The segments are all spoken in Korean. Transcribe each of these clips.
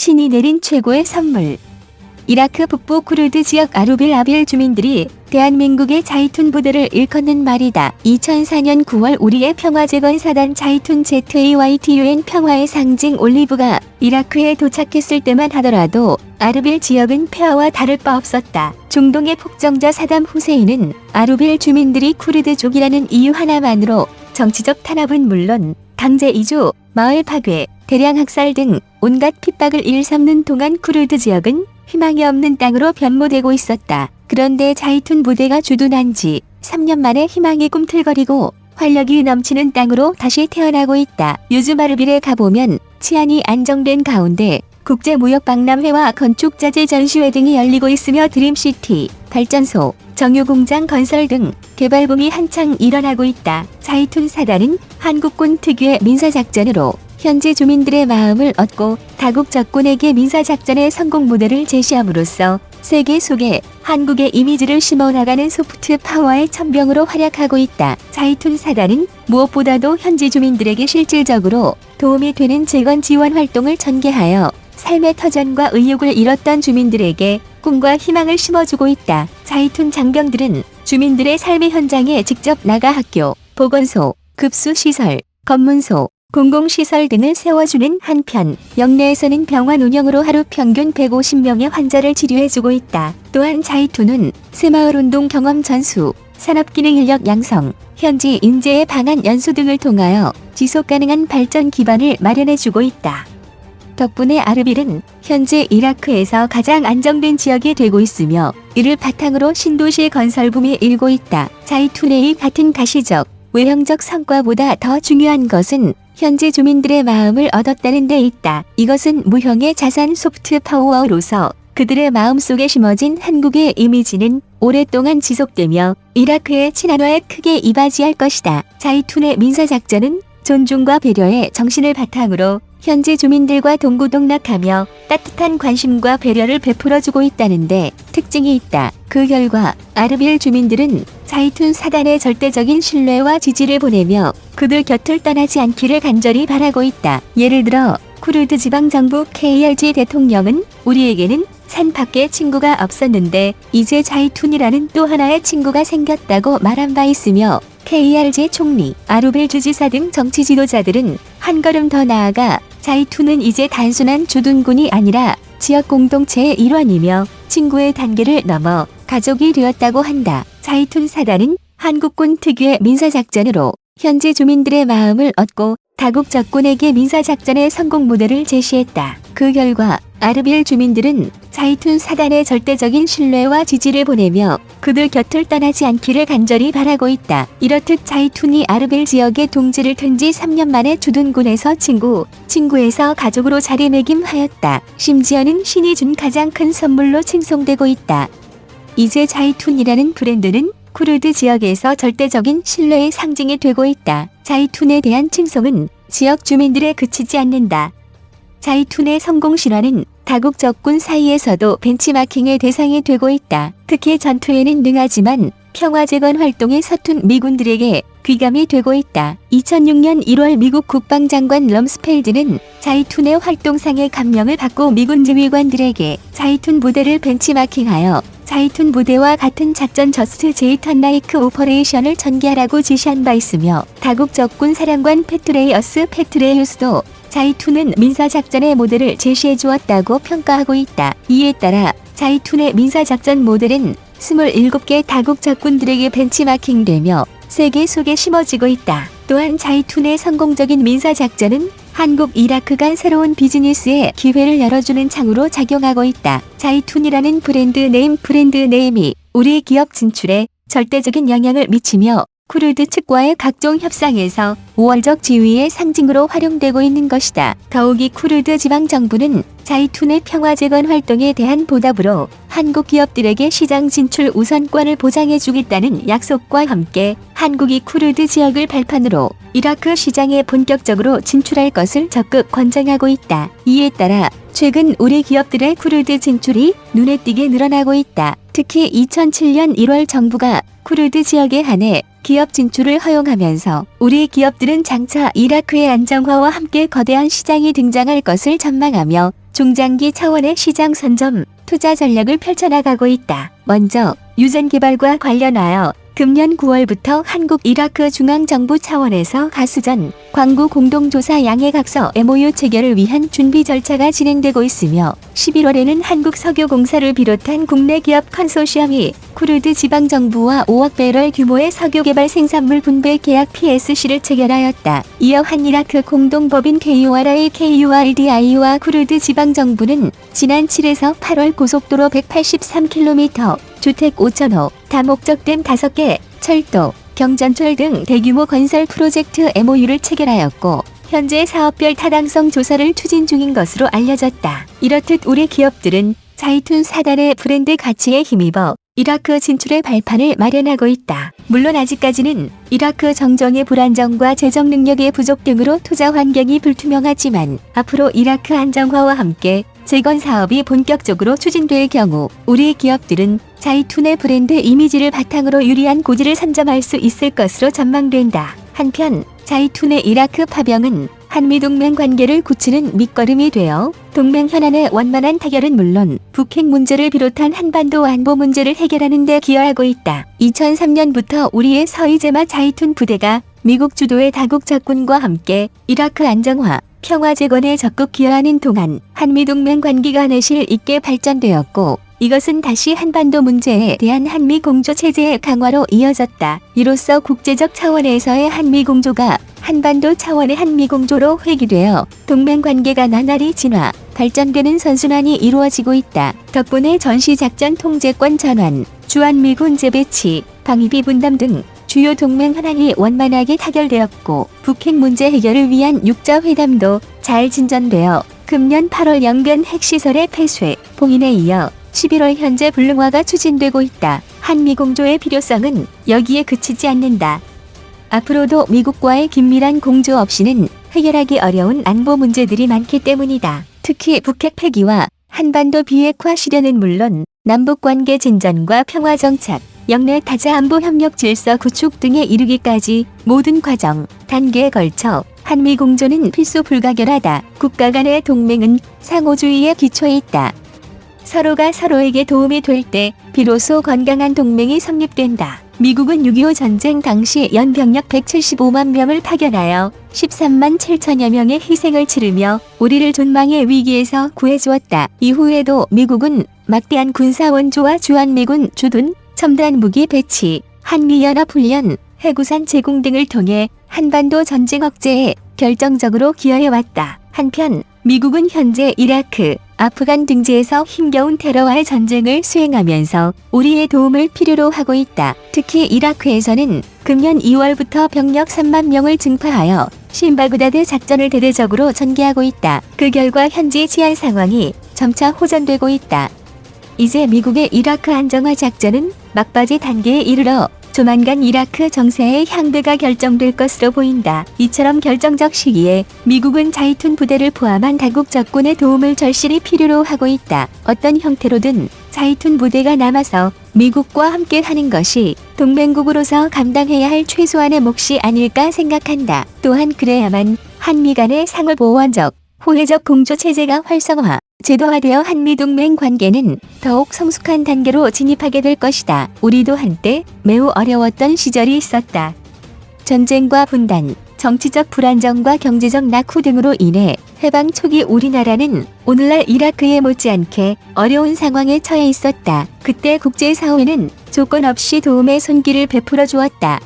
신이 내린 최고의 선물. 이라크 북부 쿠르드 지역 아루빌 아빌 주민들이 대한민국의 자이툰 부대를 일컫는 말이다. 2004년 9월 우리의 평화재건사단 자이툰 ZAYTUN 평화의 상징 올리브가 이라크에 도착했을 때만 하더라도 아르빌 지역은 폐허와 다를 바 없었다. 중동의 폭정자 사담 후세인은 아루빌 주민들이 쿠르드족이라는 이유 하나만으로 정치적 탄압은 물론 강제 이주, 마을 파괴, 대량 학살 등 온갖 핍박을 일삼는 동안 쿠르드 지역은 희망이 없는 땅으로 변모되고 있었다. 그런데 자이툰 부대가 주둔한 지 3년 만에 희망이 꿈틀거리고 활력이 넘치는 땅으로 다시 태어나고 있다. 요즘 아르빌에 가보면 치안이 안정된 가운데 국제무역박람회와 건축자재 전시회 등이 열리고 있으며 드림시티, 발전소, 정유공장 건설 등 개발붐이 한창 일어나고 있다. 자이툰 사단은 한국군 특유의 민사작전으로 현지 주민들의 마음을 얻고 다국 적군에게 민사작전의 성공 모델을 제시함으로써 세계 속에 한국의 이미지를 심어나가는 소프트 파워의 천병으로 활약하고 있다. 자이툰 사단은 무엇보다도 현지 주민들에게 실질적으로 도움이 되는 재건 지원 활동을 전개하여 삶의 터전과 의욕을 잃었던 주민들에게 꿈과 희망을 심어주고 있다. 자이툰 장병들은 주민들의 삶의 현장에 직접 나가 학교, 보건소, 급수시설, 검문소, 공공시설 등을 세워주는 한편 영내에서는 병원 운영으로 하루 평균 150명의 환자를 치료해주고 있다. 또한 자이툰은 새마을운동 경험 전수, 산업기능 인력 양성, 현지 인재의 방안 연수 등을 통하여 지속가능한 발전 기반을 마련해주고 있다. 덕분에 아르빌은 현재 이라크에서 가장 안정된 지역이 되고 있으며 이를 바탕으로 신도시 건설붐이 일고 있다. 자이툰의 이 같은 가시적, 외형적 성과보다 더 중요한 것은 현지 주민들의 마음을 얻었다는 데 있다. 이것은 무형의 자산 소프트 파워로서 그들의 마음속에 심어진 한국의 이미지는 오랫동안 지속되며 이라크의 친한화에 크게 이바지할 것이다. 자이툰의 민사작전은 존중과 배려의 정신을 바탕으로 현지 주민들과 동고동락하며 따뜻한 관심과 배려를 베풀어주고 있다는데 특징이 있다. 그 결과 아르빌 주민들은 자이툰 사단의 절대적인 신뢰와 지지를 보내며 그들 곁을 떠나지 않기를 간절히 바라고 있다. 예를 들어 쿠르드 지방정부 KRG 대통령은 우리에게는 산 밖에 친구가 없었는데 이제 자이툰이라는 또 하나의 친구가 생겼다고 말한 바 있으며 KRG 총리, 아루빌 주지사 등 정치 지도자들은 한 걸음 더 나아가 자이툰은 이제 단순한 주둔군이 아니라 지역 공동체의 일원이며 친구의 단계를 넘어 가족이 되었다고 한다. 자이툰 사단은 한국군 특유의 민사작전으로 현지 주민들의 마음을 얻고 다국 적군에게 민사작전의 성공 모델을 제시했다. 그 결과 아르빌 주민들은 자이툰 사단의 절대적인 신뢰와 지지를 보내며 그들 곁을 떠나지 않기를 간절히 바라고 있다. 이렇듯 자이툰이 아르빌 지역의 동지를 튼 지 3년 만에 주둔군에서 친구에서 가족으로 자리매김하였다. 심지어는 신이 준 가장 큰 선물로 칭송되고 있다. 이제 자이툰이라는 브랜드는 쿠르드 지역에서 절대적인 신뢰의 상징이 되고 있다. 자이툰에 대한 칭송은 지역 주민들에 그치지 않는다. 자이툰의 성공 실화는 다국 적군 사이에서도 벤치마킹의 대상이 되고 있다. 특히 전투에는 능하지만 평화재건 활동에 서툰 미군들에게 귀감이 되고 있다. 2006년 1월 미국 국방장관 럼스펠드는 자이툰의 활동상의 감명을 받고 미군 지휘관들에게 자이툰 부대를 벤치마킹하여 자이툰 부대와 같은 작전 저스트 제이턴 라이크 오퍼레이션을 전개하라고 지시한 바 있으며 다국 적군 사령관 페트레이우스도 자이툰은 민사작전의 모델을 제시해 주었다고 평가하고 있다. 이에 따라 자이툰의 민사작전 모델은 27개 다국 적군들에게 벤치마킹되며 세계 속에 심어지고 있다. 또한 자이툰의 성공적인 민사작전은 한국 이라크 간 새로운 비즈니스의 기회를 열어주는 창으로 작용하고 있다. 자이툰이라는 브랜드 네임이 우리 기업 진출에 절대적인 영향을 미치며 쿠르드 측과의 각종 협상에서 우월적 지위의 상징으로 활용되고 있는 것이다. 더욱이 쿠르드 지방정부는 자이툰의 평화재건 활동에 대한 보답으로 한국 기업들에게 시장 진출 우선권을 보장해주겠다는 약속과 함께 한국이 쿠르드 지역을 발판으로 이라크 시장에 본격적으로 진출할 것을 적극 권장하고 있다. 이에 따라 최근 우리 기업들의 쿠르드 진출이 눈에 띄게 늘어나고 있다. 특히 2007년 1월 정부가 쿠르드 지역에 한해 기업 진출을 허용하면서 우리 기업들은 장차 이라크의 안정화와 함께 거대한 시장이 등장할 것을 전망하며 중장기 차원의 시장 선점, 투자 전략을 펼쳐나가고 있다. 먼저 유전 개발과 관련하여 금년 9월부터 한국 이라크 중앙정부 차원에서 가수전, 광구 공동조사 양해각서 MOU 체결을 위한 준비 절차가 진행되고 있으며 11월에는 한국석유공사를 비롯한 국내 기업 컨소시엄이 쿠르드 지방정부와 5억 배럴 규모의 석유개발 생산물 분배 계약 PSC를 체결하였다. 이어 한이라크 공동법인 KURDI와 쿠르드 지방정부는 지난 7에서 8월 고속도로 183km, 주택 5,000호, 다목적댐 5개, 철도, 경전철 등 대규모 건설 프로젝트 MOU를 체결하였고 현재 사업별 타당성 조사를 추진 중인 것으로 알려졌다. 이렇듯 우리 기업들은 자이툰 사단의 브랜드 가치에 힘입어 이라크 진출의 발판을 마련하고 있다. 물론 아직까지는 이라크 정정의 불안정과 재정 능력의 부족 등으로 투자 환경이 불투명하지만 앞으로 이라크 안정화와 함께 재건 사업이 본격적으로 추진될 경우 우리 기업들은 자이툰의 브랜드 이미지를 바탕으로 유리한 고지를 선점할 수 있을 것으로 전망된다. 한편 자이툰의 이라크 파병은 한미동맹 관계를 굳히는 밑거름이 되어 동맹 현안의 원만한 타결은 물론 북핵 문제를 비롯한 한반도 안보 문제를 해결하는 데 기여하고 있다. 2003년부터 우리의 서이제마 자이툰 부대가 미국 주도의 다국 적군과 함께 이라크 안정화, 평화 재건에 적극 기여하는 동안 한미동맹 관계가 내실 있게 발전되었고 이것은 다시 한반도 문제에 대한 한미 공조 체제의 강화로 이어졌다. 이로써 국제적 차원에서의 한미 공조가 한반도 차원의 한미 공조로 회귀되어 동맹 관계가 나날이 진화, 발전되는 선순환이 이루어지고 있다. 덕분에 전시작전 통제권 전환, 주한미군 재배치, 방위비 분담 등 주요 동맹 현안이 원만하게 타결되었고 북핵 문제 해결을 위한 6자 회담도 잘 진전되어 금년 8월 영변 핵시설의 폐쇄, 봉인에 이어 11월 현재 불능화가 추진되고 있다. 한미 공조의 필요성은 여기에 그치지 않는다. 앞으로도 미국과의 긴밀한 공조 없이는 해결하기 어려운 안보 문제들이 많기 때문이다. 특히 북핵 폐기와 한반도 비핵화 실현은 물론 남북관계 진전과 평화 정착, 영내 타자 안보 협력 질서 구축 등에 이르기까지 모든 과정, 단계에 걸쳐 한미 공조는 필수 불가결하다. 국가 간의 동맹은 상호주의에 기초해 있다. 서로가 서로에게 도움이 될 때 비로소 건강한 동맹이 성립된다. 미국은 6.25 전쟁 당시 연병력 175만 명을 파견하여 13만 7천여 명의 희생을 치르며 우리를 존망의 위기에서 구해주었다. 이후에도 미국은 막대한 군사원조와 주한미군 주둔, 첨단 무기 배치, 한미연합훈련, 해구산 제공 등을 통해 한반도 전쟁 억제에 결정적으로 기여해왔다. 한편 미국은 현재 이라크, 아프간 등지에서 힘겨운 테러와의 전쟁을 수행하면서 우리의 도움을 필요로 하고 있다. 특히 이라크에서는 금년 2월부터 병력 3만 명을 증파하여 신바그다드 작전을 대대적으로 전개하고 있다. 그 결과 현지 치안 상황이 점차 호전되고 있다. 이제 미국의 이라크 안정화 작전은 막바지 단계에 이르러 조만간 이라크 정세의 향배가 결정될 것으로 보인다. 이처럼 결정적 시기에 미국은 자이툰 부대를 포함한 다국 적군의 도움을 절실히 필요로 하고 있다. 어떤 형태로든 자이툰 부대가 남아서 미국과 함께 하는 것이 동맹국으로서 감당해야 할 최소한의 몫이 아닐까 생각한다. 또한 그래야만 한미 간의 상호보완적, 호혜적 공조 체제가 활성화, 제도화되어 한미동맹 관계는 더욱 성숙한 단계로 진입하게 될 것이다. 우리도 한때 매우 어려웠던 시절이 있었다. 전쟁과 분단, 정치적 불안정과 경제적 낙후 등으로 인해 해방 초기 우리나라는 오늘날 이라크에 못지않게 어려운 상황에 처해 있었다. 그때 국제사회는 조건 없이 도움의 손길을 베풀어 주었다.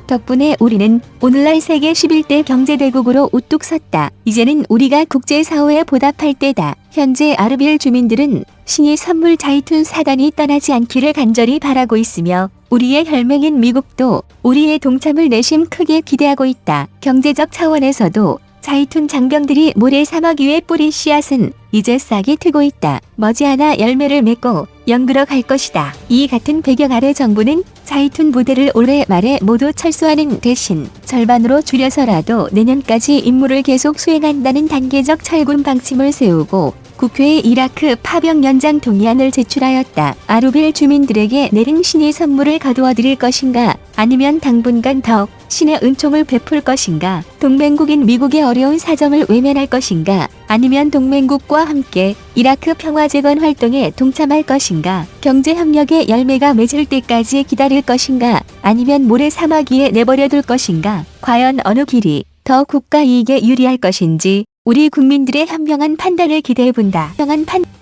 덕분에 우리는 오늘날 세계 11대 경제대국으로 우뚝 섰다. 이제는 우리가 국제사회에 보답할 때다. 현재 아르빌 주민들은 신이 선물 자이툰 사단이 떠나지 않기를 간절히 바라고 있으며 우리의 혈맹인 미국도 우리의 동참을 내심 크게 기대하고 있다. 경제적 차원에서도 자이툰 장병들이 모래 사막 위에 뿌린 씨앗은 이제 싹이 트고 있다. 머지않아 열매를 맺고 연그러 갈 것이다. 이 같은 배경 아래 정부는 자이툰 부대를 올해 말에 모두 철수하는 대신 절반으로 줄여서라도 내년까지 임무를 계속 수행한다는 단계적 철군 방침을 세우고 국회에 이라크 파병 연장 동의안을 제출하였다. 아루빌 주민들에게 내린 신의 선물을 거두어 드릴 것인가? 아니면 당분간 더 신의 은총을 베풀 것인가? 동맹국인 미국의 어려운 사정을 외면할 것인가? 아니면 동맹국과 함께 이라크 평화재건 활동에 동참할 것인가? 경제협력의 열매가 맺을 때까지 기다릴 것인가? 아니면 모래 사마귀에 내버려둘 것인가? 과연 어느 길이 더 국가 이익에 유리할 것인지 우리 국민들의 현명한 판단을 기대해본다. 현명한